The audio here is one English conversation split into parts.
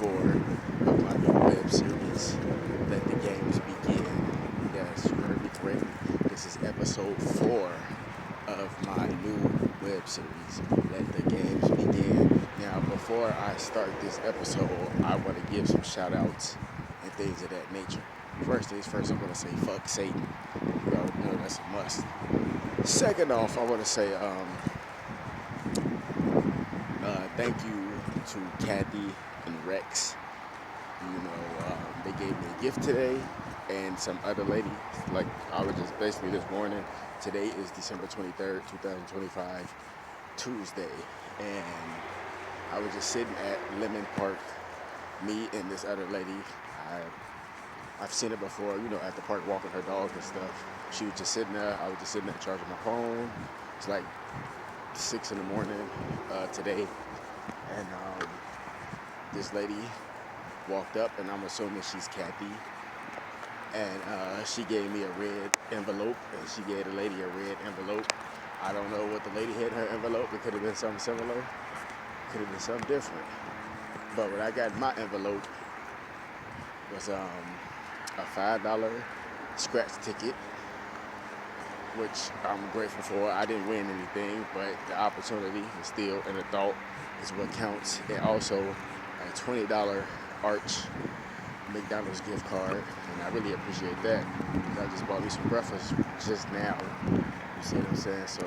EP.4 of my new web series, Let the Games Begin. Yes, you heard me correctly. This is episode 4 of my new web series, Let the Games Begin. Now, before I start this episode, I want to give some shout outs and things of that nature. First things first, I'm going to say fuck Satan. You already know that's a must. Second off, I want to say thank you to Kathy&Rex. They gave me a gift today, and some other lady. Like, I was just basically this morning. Today is December 23rd, 2025, Tuesday, and I was just sitting at Lemon Park. Me and this other lady. I've seen her before, at the park walking her dog and stuff. She was just sitting there. I was just sitting there charging my phone. It's like 6 in the morning today. And this lady walked up, and I'm assuming she's Kathy. And she gave me a red envelope, and she gave the lady a red envelope. I don't know what the lady had in her envelope. It could have been something similar. It could have been something different. But what I got in my envelope was a $5 scratch ticket, which I'm grateful for. I didn't win anything, but the opportunity is still an adult is what counts. And also a $20 Arch McDonald'S gift card, and I really appreciate that. I just bought me some breakfast just now. You see what I'm saying? So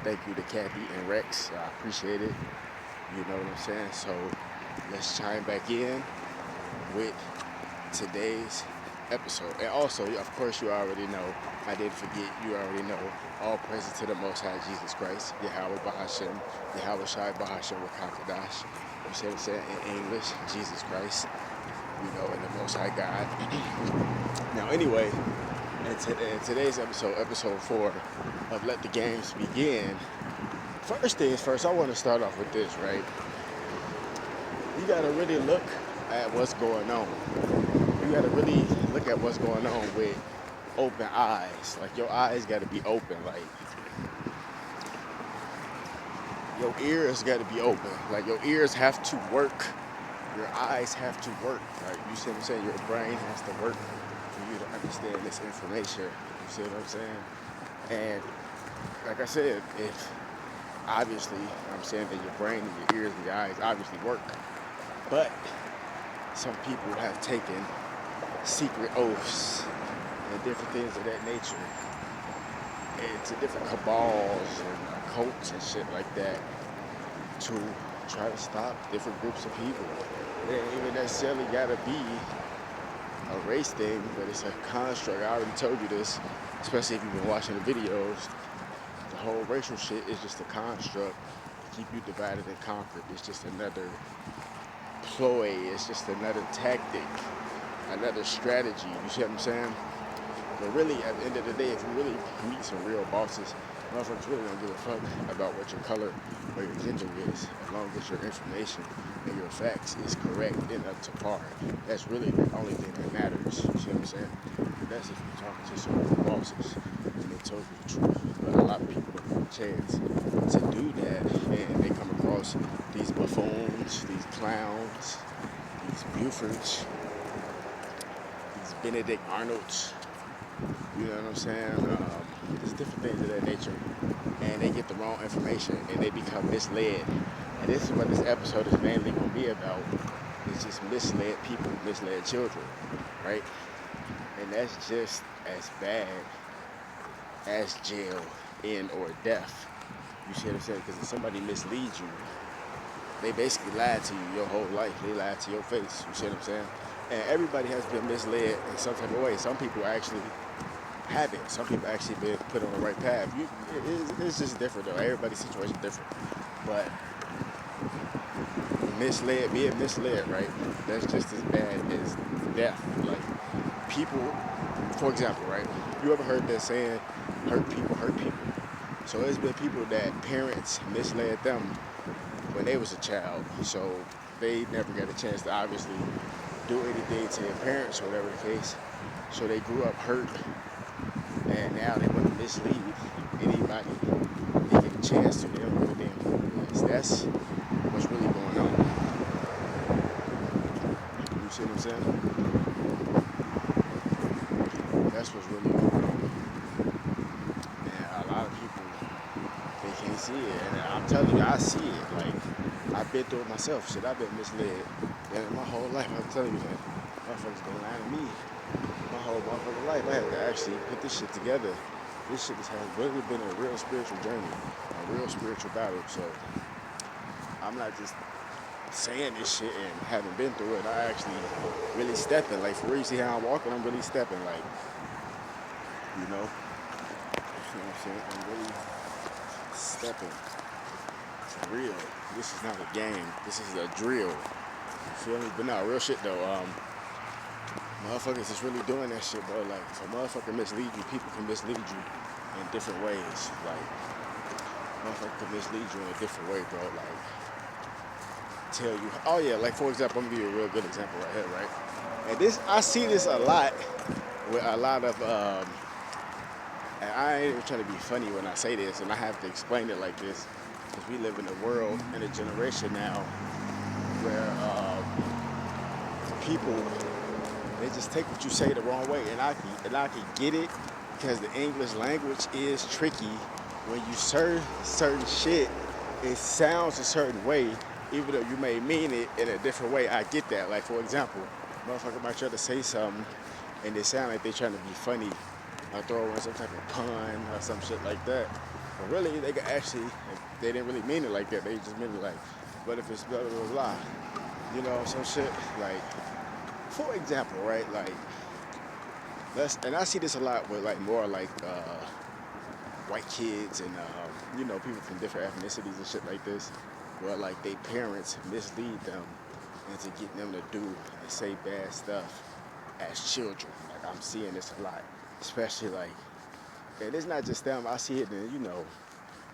thank you to Kathy&Rex. I appreciate it. You know what I'm saying? So let's chime back in with today's episode. And also, of course, you already know, I didn't forget, you already know, all praises to the Most High Jesus Christ, Yahweh Bahashem, Yahweh Shai Bahashem WAKETHEDAMNUP. You see what I'm saying? In English, Jesus Christ, and the Most High God. Now, anyway, in today's episode 4 of Let the Games Begin, first things first, I want to start off with this, right? You got to really look at what's going on. You got to really look at what's going on with open eyes. Like, your eyes got to be open. Like, your ears got to be open. Like, your ears have to work. Your eyes have to work. Like, you see what I'm saying? Your brain has to work for you to understand this information. You see what I'm saying? And like I said, if obviously I'm saying that your brain and your ears and your eyes obviously work, but some people have taken secret oaths and different things of that nature into different cabals and cults and shit like that to try to stop different groups of people. It ain't even necessarily gotta be a race thing, but it's a construct. I already told you this, especially if you've been watching the videos. The whole racial shit is just a construct to keep you divided and conquered. It's just another ploy. It's just another tactic, another strategy. You see what I'm saying? But really, at the end of the day, if you really meet some real bosses, motherfuckers really don't give a fuck about what your color or your gender is, as long as your information and your facts is correct and up to par. That's really the only thing that matters. You see what I'm saying? But that's if you're talking to some real bosses and they told you the truth. But a lot of people don't have a chance to do that, and they come across these buffoons, these clowns, these Bufords, these Benedict Arnolds. You know what I'm saying? There's different things of that nature. And they get the wrong information and they become misled. And this is what this episode is mainly going to be about. It's just misled people, misled children, right? And that's just as bad as jail, in, or death. You see what I'm saying? Because if somebody misleads you, they basically lied to you your whole life. They lied to your face. You see what I'm saying? And everybody has been misled in some type of way. Some people actually haven't. Some people actually been put on the right path. It's just different though. Everybody's situation is different. But being misled, right? That's just as bad as death. Like, people, for example, right? You ever heard that saying, hurt people hurt people? So there's been people that parents misled them when they was a child. So they never got a chance to obviously do anything to their parents or whatever the case. So they grew up hurt, and now they want to mislead anybody they get a chance to. They don't give a damn who it is. That's what's really going on. see what I'm saying? That's what's really going on. And a lot of people, they can't see it. And I'm telling you, I see it. Like, I've been through it myself. Shit, I've been misled. And my whole life, I'm telling you that. Motherfuckers don't lie to me. My whole motherfucking life, I had to actually put this shit together. This shit has really been a real spiritual journey, a real spiritual battle. So I'm not just saying this shit and having been through it. I actually really stepping. Like, for real, you see how I'm walking? I'm really stepping. Like, you know? You know what I'm saying? I'm really stepping. For real. This is not a game. This is a drill. You feel me? But no, real shit though. Motherfuckers is really doing that shit, bro. Like, if a motherfucker mislead you, people can mislead you in different ways. Like, motherfucker can mislead you in a different way, bro. Like, tell you, oh yeah, like for example, I'm gonna give you a real good example right here, right? And this, I see this a lot with a lot of, and I ain't even trying to be funny when I say this, and I have to explain it like this, because we live in a world and a generation now where people, they just take what you say the wrong way, and I can get it because the English language is tricky. When you say certain shit, it sounds a certain way, even though you may mean it in a different way. I get that. Like, for example, motherfucker might try to say something and they sound like they're trying to be funny or throw in some type of pun or some shit like that. But really, they could actually, they didn't really mean it like that. They just meant it like, but if it's blah, blah, blah, blah, you know, some shit. Like, for example, right, like, and I see this a lot with like more like white kids and you know, people from different ethnicities and shit like this, where like they parents mislead them into getting them to do and say bad stuff as children. Like, I'm seeing this a lot, especially like, and it's not just them. I see it in, you know,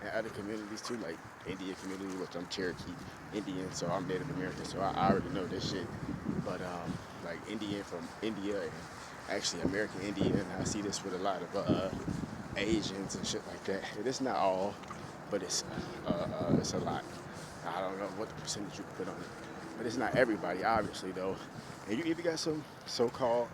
in other communities too, like Indian community, which I'm Cherokee Indian, so I'm Native American, so I already know this shit. But like Indian from India and actually American Indian, I see this with a lot of Asians and shit like that. And it's not all, but it's a lot. I don't know what the percentage you can put on it, but it's not everybody, obviously though. And you either got some so-called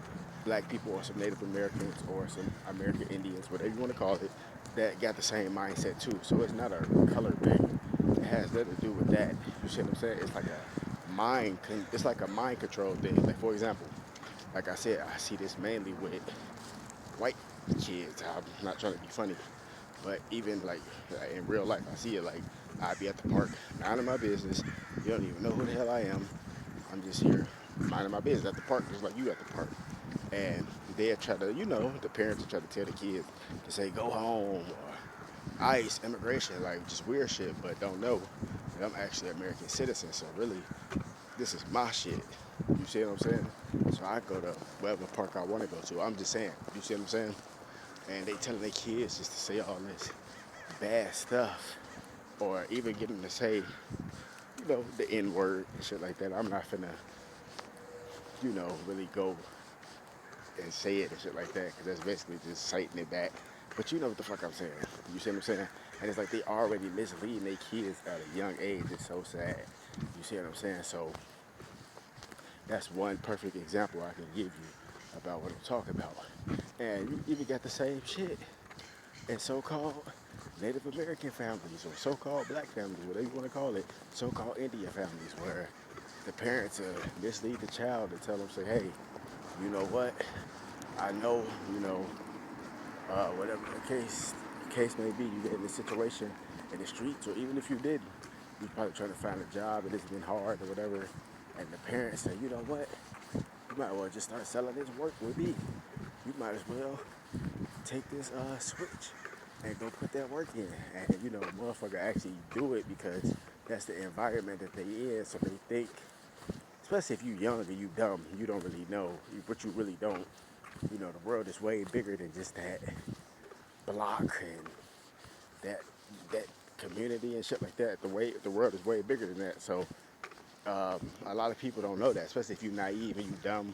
black people or some Native Americans or some American Indians, whatever you want to call it, that got the same mindset too. So it's not a color thing. It has nothing to do with that. You see what I'm saying? It's like it's like a mind control thing. Like, for example, like I said, I see this mainly with white kids. I'm not trying to be funny, but even like in real life, I see it. Like, I'd be at the park, minding my business. You don't even know who the hell I am. I'm just here minding my business at the park, just like you at the park. And they'll try to, you know, the parents will try to tell the kids to say, go home, or ICE, immigration, like just weird shit, but don't know that I'm actually an American citizen. So really, this is my shit. You see what I'm saying? So I go to whatever park I want to go to. I'm just saying. You see what I'm saying? And they telling their kids just to say all this bad stuff, or even get them to say, you know, the N word and shit like that. I'm not finna, you know, really go and say it and shit like that, because that's basically just citing it back. But you know what the fuck I'm saying. You see what I'm saying? And it's like they already misleading their kids at a young age. It's so sad. You see what I'm saying? So that's one perfect example I can give you about what I'm talking about. And you even got the same shit in so-called Native American families, or so-called black families, whatever you want to call it, so-called Indian families, where the parents mislead the child and tell them, say, hey, you know what, I know, you know, whatever the case may be, you get in this situation in the streets, or even if you didn't, you're probably trying to find a job and it's been hard or whatever, and the parents say, you know what, you might well just start selling this work with me. You might as well take this switch and go put that work in. And you know, motherfucker actually do it because that's the environment that they in, so they think, especially if you young and you dumb, you don't really know, but you really don't. You know, the world is way bigger than just that block and that community and shit like that. The world is way bigger than that. So a lot of people don't know that, especially if you're naive and you dumb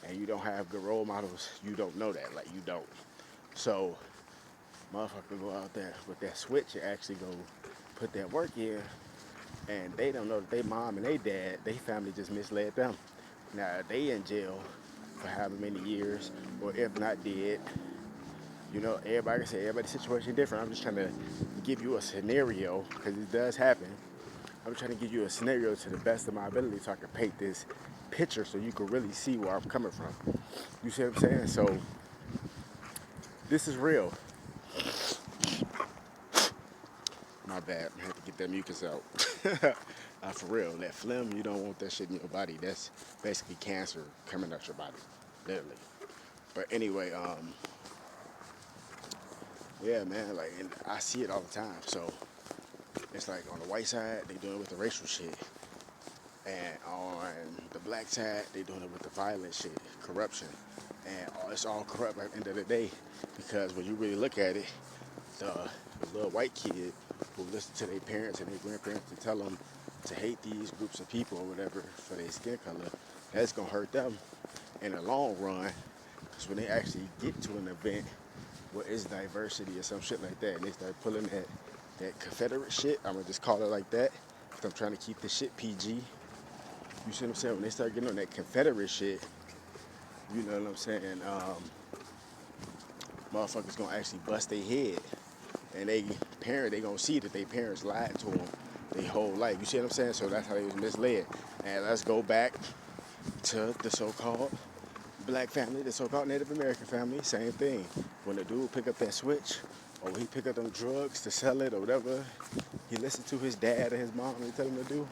and you don't have good role models. You don't know that, like you don't. So motherfucker go out there with that switch and actually go put that work in, and they don't know that they mom and they dad, they family just misled them. Now they in jail for however many years, or if not dead. You know, everybody can say everybody's situation different. I'm just trying to give you a scenario because it does happen. I'm trying to give you a scenario to the best of my ability so I can paint this picture so you can really see where I'm coming from. You see what I'm saying? So this is real. My bad. I had to get that mucus out. For real, that phlegm, you don't want that shit in your body. That's basically cancer coming out your body, literally. But anyway, yeah, man, like, and I see it all the time. So it's like on the white side, they doing it with the racial shit. And on the black side, they doing it with the violent shit, corruption. And it's all corrupt at the end of the day. Because when you really look at it, the little white kid who listen to their parents and their grandparents to tell them to hate these groups of people or whatever for their skin color, that's going to hurt them in the long run. Because when they actually get to an event where it's diversity or some shit like that, and they start pulling that Confederate shit, I'm going to just call it like that, because I'm trying to keep the shit PG. You see what I'm saying? When they start getting on that Confederate shit, you know what I'm saying? Motherfuckers gonna actually bust their head. And they gonna see that their parents lied to them their whole life. You see what I'm saying? So that's how they was misled. And let's go back to the so-called black family, the so-called Native American family, same thing. When the dude pick up that switch, or he pick up them drugs to sell it or whatever, he listened to his dad or his mom and they tell him to do,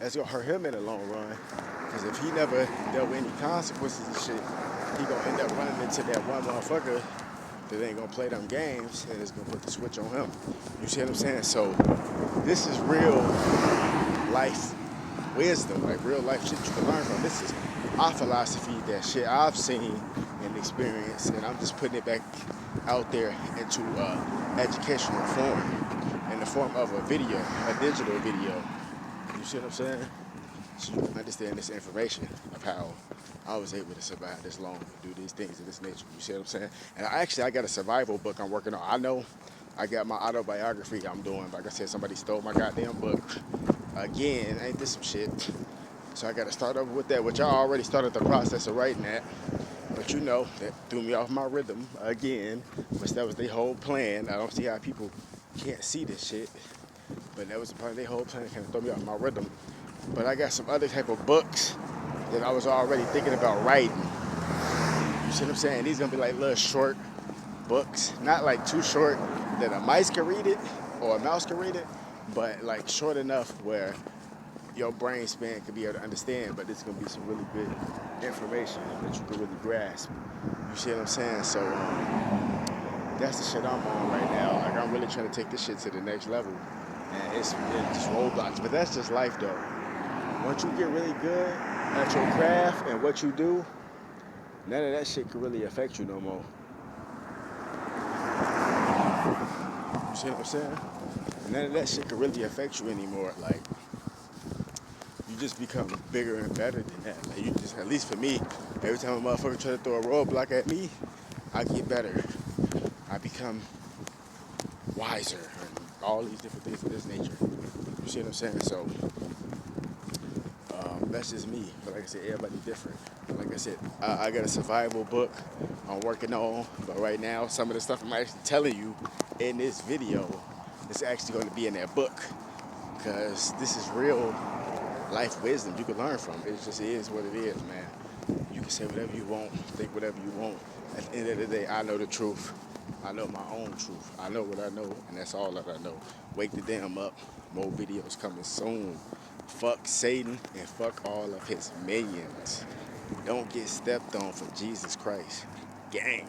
that's gonna hurt him in the long run. Because if he never dealt with any consequences and shit, he gonna end up running into that one motherfucker that ain't gonna play them games and it's gonna put the switch on him. You see what I'm saying? So this is real life wisdom, like real life shit you can learn from. This is our philosophy, that shit I've seen and experienced, and I'm just putting it back out there into educational form in the form of a video, a digital video. You see what I'm saying? So you can understand this information of how I was able to survive this long and do these things of this nature. You see what I'm saying? And I got a survival book I'm working on. I know I got my autobiography I'm doing. Like I said, somebody stole my goddamn book. Again, ain't this some shit? So I got to start over with that, which I already started the process of writing that. But you know, that threw me off my rhythm again, which that was their whole plan. I don't see how people can't see this shit. But that was a part of their whole plan, kind of throw me off my rhythm. But I got some other type of books that I was already thinking about writing. You see what I'm saying? These gonna be like little short books, not like too short that a mice can read it or a mouse can read it, but like short enough where your brain span could be able to understand, but it's gonna be some really good information that you can really grasp. You see what I'm saying? So that's the shit I'm on right now. Like I'm really trying to take this shit to the next level. And it's just roadblocks, but that's just life though. Once you get really good at your craft and what you do, none of that shit can really affect you no more. You see what I'm saying? None of that shit can really affect you anymore. Like, you just become bigger and better than that. Like, you just, at least for me, every time a motherfucker try to throw a roadblock at me, I get better. I become wiser and all these different things of this nature. You see what I'm saying? So, that's just me. But like I said, everybody different. Like I said, I got a survival book I'm working on. But right now, some of the stuff I'm actually telling you in this video is actually going to be in that book. Because this is real life wisdom you can learn from. It just is what it is, man. You can say whatever you want, think whatever you want. At the end of the day, I know the truth. I know my own truth. I know what I know, and that's all that I know. Wake the damn up. More videos coming soon. Fuck Satan and fuck all of his minions. Don't get stepped on for Jesus Christ. Gang.